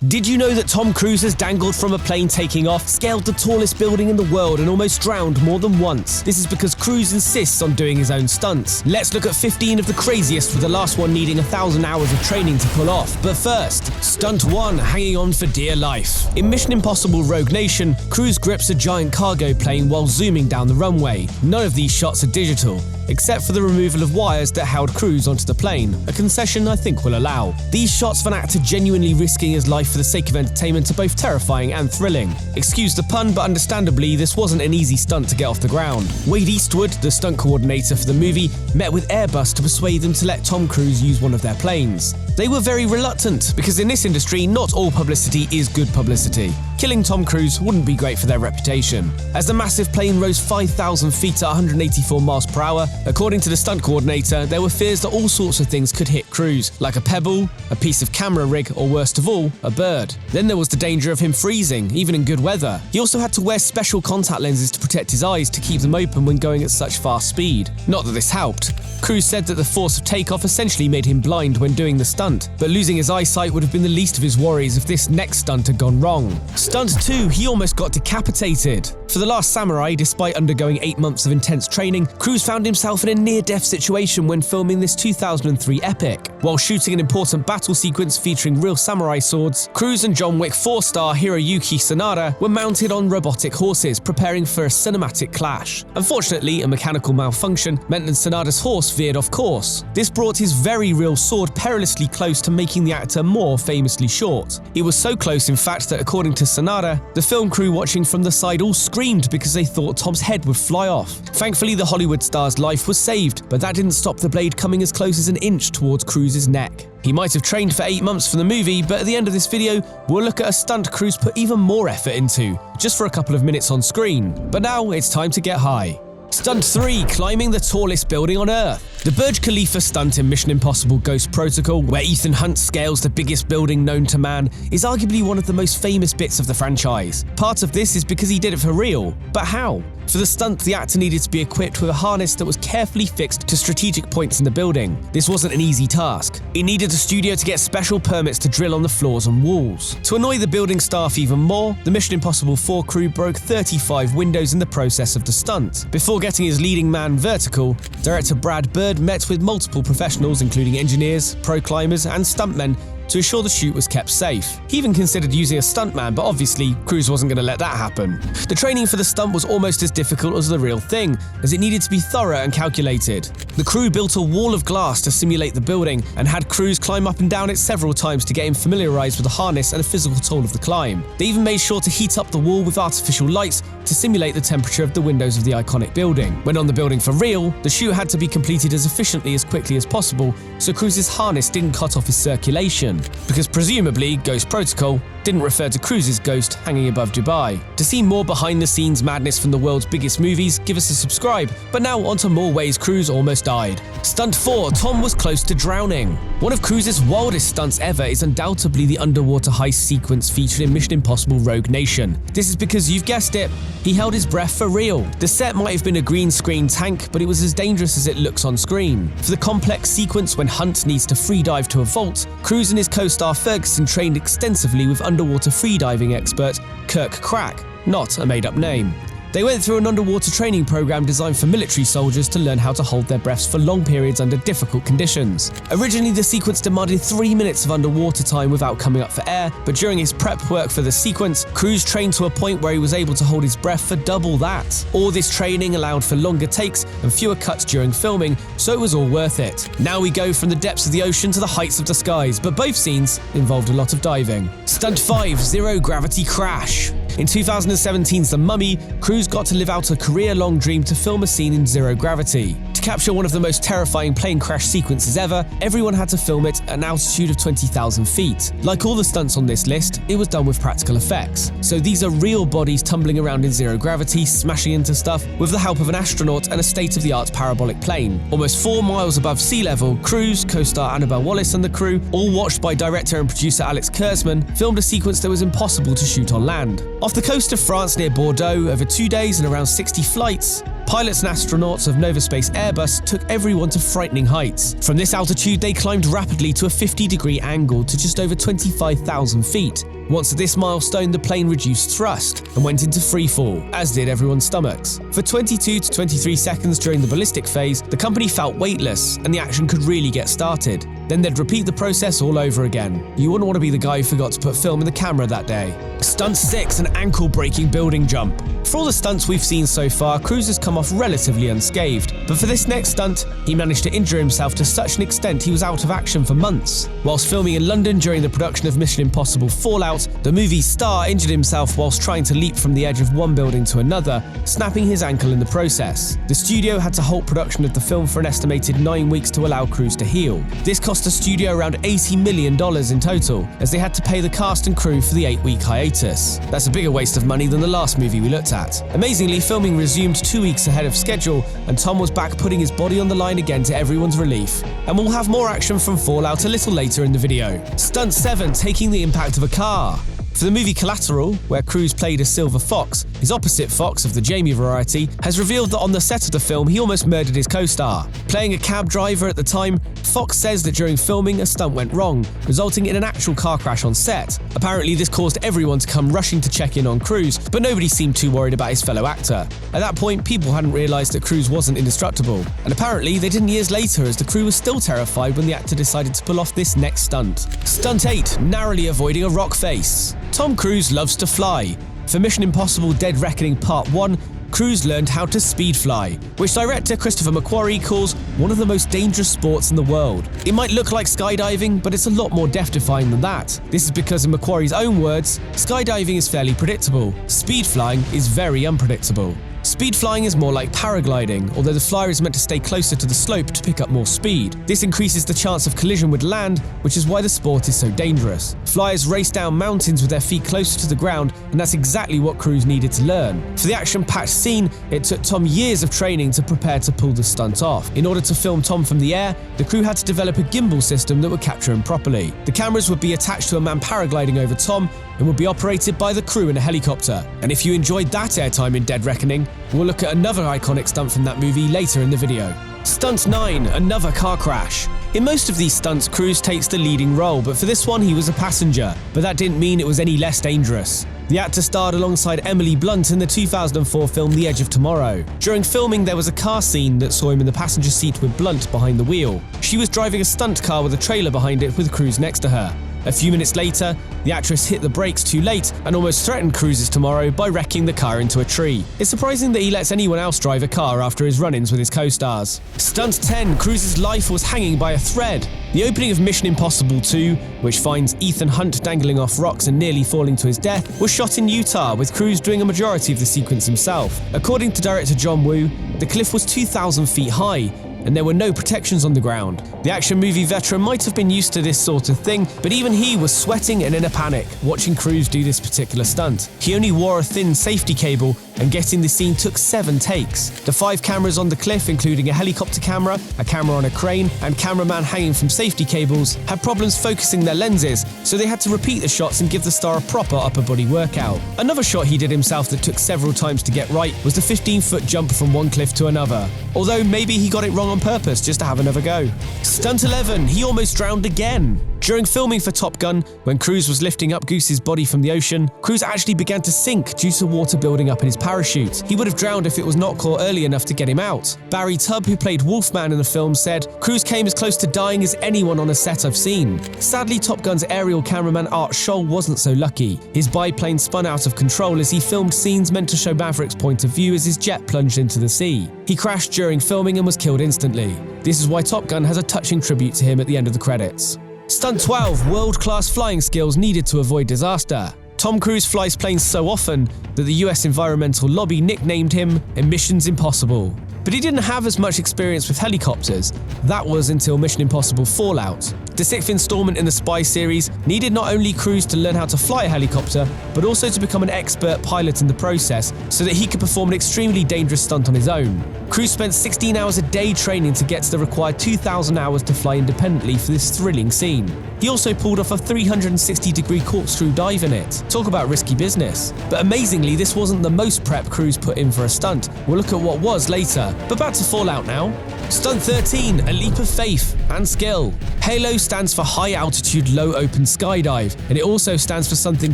Did you know that Tom Cruise has dangled from a plane taking off, scaled the tallest building in the world and almost drowned more than once? This is because Cruise insists on doing his own stunts. Let's look at 15 of the craziest, with the last one needing 1,000 hours of training to pull off. But first, Stunt 1, hanging on for dear life. In Mission Impossible Rogue Nation, Cruise grips a giant cargo plane while zooming down the runway. None of these shots are digital, except for the removal of wires that held Cruise onto the plane, a concession I think will allow. These shots of an actor genuinely risking his life for the sake of entertainment are both terrifying and thrilling. Excuse the pun, but understandably, this wasn't an easy stunt to get off the ground. Wade Eastwood, the stunt coordinator for the movie, met with Airbus to persuade them to let Tom Cruise use one of their planes. They were very reluctant, because in this industry, not all publicity is good publicity. Killing Tom Cruise wouldn't be great for their reputation. As the massive plane rose 5,000 feet at 184 miles per hour, according to the stunt coordinator, there were fears that all sorts of things could hit Cruise, like a pebble, a piece of camera rig, or worst of all, a bird. Then there was the danger of him freezing, even in good weather. He also had to wear special contact lenses to protect his eyes to keep them open when going at such fast speed. Not that this helped. Cruise said that the force of takeoff essentially made him blind when doing the stunt, but losing his eyesight would have been the least of his worries if this next stunt had gone wrong. Stunt 2, he almost got decapitated. For The Last Samurai, despite undergoing 8 months of intense training, Cruise found himself in a near-death situation when filming this 2003 epic. While shooting an important battle sequence featuring real samurai swords, Cruise and John Wick 4-star Hiroyuki Sanada were mounted on robotic horses, preparing for a cinematic clash. Unfortunately, a mechanical malfunction meant that Sanada's horse veered off course. This brought his very real sword perilously close to making the actor more famously short. It was so close, in fact, that according to Sanada, the film crew watching from the side all screamed because they thought Tom's head would fly off. Thankfully, the Hollywood star's life was saved, but that didn't stop the blade coming as close as an inch towards Cruise's neck. He might have trained for 8 months for the movie, but at the end of this video, we'll look at a stunt Cruise put even more effort into, just for a couple of minutes on screen. But now it's time to get high. Stunt 3, climbing the tallest building on Earth. The Burj Khalifa stunt in Mission Impossible Ghost Protocol, where Ethan Hunt scales the biggest building known to man, is arguably one of the most famous bits of the franchise. Part of this is because he did it for real, but how? For the stunt, the actor needed to be equipped with a harness that was carefully fixed to strategic points in the building. This wasn't an easy task. It needed a studio to get special permits to drill on the floors and walls. To annoy the building staff even more, the Mission Impossible 4 crew broke 35 windows in the process of the stunt. Before getting his leading man vertical, director Brad Bird met with multiple professionals, including engineers, pro climbers, and stuntmen, to ensure the shoot was kept safe. He even considered using a stuntman, but obviously, Cruise wasn't going to let that happen. The training for the stunt was almost as difficult as the real thing, as it needed to be thorough and calculated. The crew built a wall of glass to simulate the building, and had Cruise climb up and down it several times to get him familiarized with the harness and the physical toll of the climb. They even made sure to heat up the wall with artificial lights to simulate the temperature of the windows of the iconic building. When on the building for real, the shoot had to be completed as efficiently as quickly as possible, so Cruise's harness didn't cut off his circulation. Because presumably, Ghost Protocol didn't refer to Cruise's ghost hanging above Dubai. To see more behind-the-scenes madness from the world's biggest movies, give us a subscribe. But now onto more ways Cruise almost died. Stunt 4, Tom was close to drowning. One of Cruise's wildest stunts ever is undoubtedly the underwater heist sequence featured in Mission Impossible Rogue Nation. This is because, you've guessed it, he held his breath for real. The set might have been a green screen tank, but it was as dangerous as it looks on screen. For the complex sequence when Hunt needs to free dive to a vault, Cruise and his co-star Ferguson trained extensively with underwater freediving expert Kirk Crack, not a made-up name. They went through an underwater training program designed for military soldiers to learn how to hold their breaths for long periods under difficult conditions. Originally, the sequence demanded 3 minutes of underwater time without coming up for air, but during his prep work for the sequence, Cruise trained to a point where he was able to hold his breath for double that. All this training allowed for longer takes and fewer cuts during filming, so it was all worth it. Now we go from the depths of the ocean to the heights of the skies, but both scenes involved a lot of diving. Stunt 5, Zero Gravity Crash. In 2017's The Mummy, Cruise got to live out a career-long dream to film a scene in zero gravity. To capture one of the most terrifying plane crash sequences ever, everyone had to film it at an altitude of 20,000 feet. Like all the stunts on this list, it was done with practical effects. So these are real bodies tumbling around in zero gravity, smashing into stuff, with the help of an astronaut and a state-of-the-art parabolic plane. Almost 4 miles above sea level, Cruise, co-star Annabelle Wallis and the crew, all watched by director and producer Alex Kurtzman, filmed a sequence that was impossible to shoot on land. Off the coast of France near Bordeaux, over 2 days and around 60 flights, pilots and astronauts of Novaspace Airbus took everyone to frightening heights. From this altitude, they climbed rapidly to a 50-degree angle to just over 25,000 feet. Once at this milestone, the plane reduced thrust and went into free fall, as did everyone's stomachs. For 22 to 23 seconds during the ballistic phase, the company felt weightless and the action could really get started. Then they'd repeat the process all over again. You wouldn't want to be the guy who forgot to put film in the camera that day. Stunt 6, an ankle-breaking building jump. For all the stunts we've seen so far, Cruise has come off relatively unscathed. But for this next stunt, he managed to injure himself to such an extent he was out of action for months. Whilst filming in London during the production of Mission Impossible Fallout, the movie's star injured himself whilst trying to leap from the edge of one building to another, snapping his ankle in the process. The studio had to halt production of the film for an estimated 9 weeks to allow Cruise to heal. This cost the studio around $80 million in total, as they had to pay the cast and crew for the 8-week hiatus. That's a bigger waste of money than the last movie we looked at. Amazingly, filming resumed 2 weeks ahead of schedule, and Tom was back putting his body on the line again to everyone's relief. And we'll have more action from Fallout a little later in the video. Stunt 7, taking the impact of a car. For the movie Collateral, where Cruise played a silver fox, his opposite Fox of the Jamie variety has revealed that on the set of the film he almost murdered his co-star. Playing a cab driver at the time, Fox says that during filming a stunt went wrong, resulting in an actual car crash on set. Apparently this caused everyone to come rushing to check in on Cruise, but nobody seemed too worried about his fellow actor. At that point, people hadn't realised that Cruise wasn't indestructible. And apparently they didn't years later, as the crew was still terrified when the actor decided to pull off this next stunt. Stunt 8, narrowly avoiding a rock face. Tom Cruise loves to fly. For Mission Impossible Dead Reckoning Part 1, Cruise learned how to speed fly, which director Christopher McQuarrie calls one of the most dangerous sports in the world. It might look like skydiving, but it's a lot more death-defying than that. This is because, in McQuarrie's own words, skydiving is fairly predictable. Speed flying is very unpredictable. Speed flying is more like paragliding, although the flyer is meant to stay closer to the slope to pick up more speed. This increases the chance of collision with land, which is why the sport is so dangerous. Flyers race down mountains with their feet closer to the ground, and that's exactly what Cruise needed to learn. For the action-packed scene, it took Tom years of training to prepare to pull the stunt off. In order to film Tom from the air, the crew had to develop a gimbal system that would capture him properly. The cameras would be attached to a man paragliding over Tom and would be operated by the crew in a helicopter. And if you enjoyed that airtime in Dead Reckoning, we'll look at another iconic stunt from that movie later in the video. Stunt 9, another car crash. In most of these stunts, Cruise takes the leading role, but for this one he was a passenger. But that didn't mean it was any less dangerous. The actor starred alongside Emily Blunt in the 2004 film The Edge of Tomorrow. During filming, there was a car scene that saw him in the passenger seat with Blunt behind the wheel. She was driving a stunt car with a trailer behind it with Cruise next to her. A few minutes later, the actress hit the brakes too late and almost threatened Cruise's tomorrow by wrecking the car into a tree. It's surprising that he lets anyone else drive a car after his run-ins with his co-stars. Stunt 10, Cruise's life was hanging by a thread. The opening of Mission Impossible 2, which finds Ethan Hunt dangling off rocks and nearly falling to his death, was shot in Utah, with Cruise doing a majority of the sequence himself. According to director John Woo, the cliff was 2,000 feet high, and there were no protections on the ground. The action movie veteran might have been used to this sort of thing, but even he was sweating and in a panic watching Cruise do this particular stunt. He only wore a thin safety cable, and getting the scene took 7 takes. The 5 cameras on the cliff, including a helicopter camera, a camera on a crane, and cameraman hanging from safety cables, had problems focusing their lenses, so they had to repeat the shots and give the star a proper upper body workout. Another shot he did himself that took several times to get right was the 15-foot jump from one cliff to another. Although maybe he got it wrong on purpose just to have another go. Stunt 11, he almost drowned again. During filming for Top Gun, when Cruise was lifting up Goose's body from the ocean, Cruise actually began to sink due to water building up in his parachute. He would have drowned if it was not caught early enough to get him out. Barry Tubb, who played Wolfman in the film, said, "Cruise came as close to dying as anyone on a set I've seen." Sadly, Top Gun's aerial cameraman Art Scholl wasn't so lucky. His biplane spun out of control as he filmed scenes meant to show Maverick's point of view as his jet plunged into the sea. He crashed during filming and was killed instantly. This is why Top Gun has a touching tribute to him at the end of the credits. Stunt 12, world-class flying skills needed to avoid disaster. Tom Cruise flies planes so often that the US environmental lobby nicknamed him Emissions Impossible. But he didn't have as much experience with helicopters. That was until Mission Impossible Fallout. The 6th installment in the spy series needed not only Cruise to learn how to fly a helicopter, but also to become an expert pilot in the process so that he could perform an extremely dangerous stunt on his own. Cruise spent 16 hours a day training to get to the required 2,000 hours to fly independently for this thrilling scene. He also pulled off a 360-degree corkscrew dive in it. Talk about risky business. But amazingly, this wasn't the most prep Cruise put in for a stunt. We'll look at what was later. But back to Fallout now. Stunt 13, a leap of faith and skill. HALO stands for High Altitude Low Open Skydive, and it also stands for something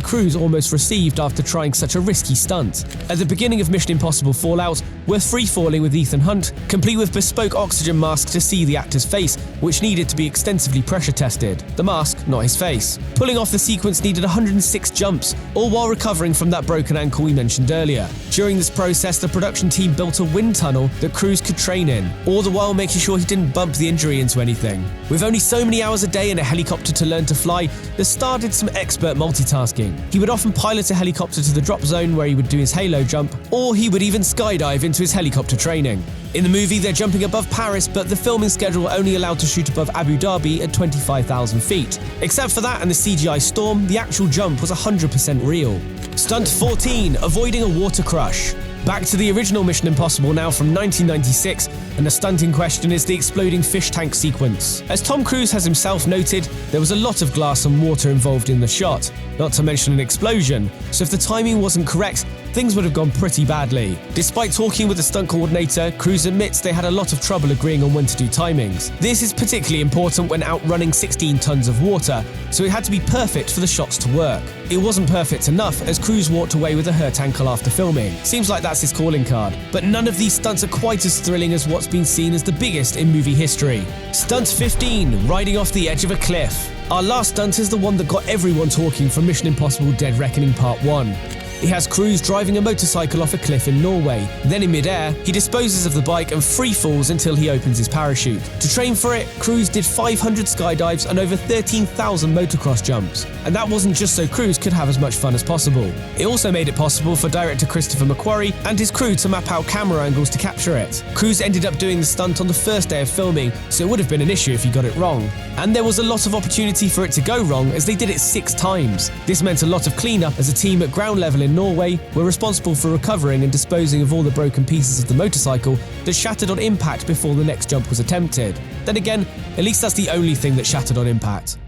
Cruise almost received after trying such a risky stunt. At the beginning of Mission Impossible Fallout, we're free-falling with Ethan Hunt, complete with bespoke oxygen masks to see the actor's face, which needed to be extensively pressure tested. The mask, not his face. Pulling off the sequence needed 106 jumps, all while recovering from that broken ankle we mentioned earlier. During this process, the production team built a wind tunnel that Cruise could train in, all the while making sure he didn't bump the injury into anything. With only so many hours a day in a helicopter to learn to fly, the star did some expert multitasking. He would often pilot a helicopter to the drop zone where he would do his halo jump, or he would even skydive into his helicopter training. In the movie, they're jumping above Paris, but the filming schedule only allowed to shoot above Abu Dhabi at 25,000 feet. Except for that and the CGI storm, the actual jump was 100% real. Stunt 14, avoiding a water crush. Back to the original Mission Impossible now from 1996, and the stunt in question is the exploding fish tank sequence. As Tom Cruise has himself noted, there was a lot of glass and water involved in the shot, not to mention an explosion, so if the timing wasn't correct, things would have gone pretty badly. Despite talking with the stunt coordinator, Cruise admits they had a lot of trouble agreeing on when to do timings. This is particularly important when outrunning 16 tons of water, so it had to be perfect for the shots to work. It wasn't perfect enough, as Cruise walked away with a hurt ankle after filming. Seems like that's his calling card. But none of these stunts are quite as thrilling as what's been seen as the biggest in movie history. Stunt 15, riding off the edge of a cliff. Our last stunt is the one that got everyone talking from Mission Impossible Dead Reckoning Part 1. He has Cruise driving a motorcycle off a cliff in Norway. Then in mid-air, he disposes of the bike and free falls until he opens his parachute. To train for it, Cruise did 500 skydives and over 13,000 motocross jumps. And that wasn't just so Cruise could have as much fun as possible. It also made it possible for director Christopher McQuarrie and his crew to map out camera angles to capture it. Cruise ended up doing the stunt on the first day of filming, so it would have been an issue if he got it wrong. And there was a lot of opportunity for it to go wrong, as they did it 6 times. This meant a lot of cleanup, as a team at ground level in Norway were responsible for recovering and disposing of all the broken pieces of the motorcycle that shattered on impact before the next jump was attempted. Then again, at least that's the only thing that shattered on impact.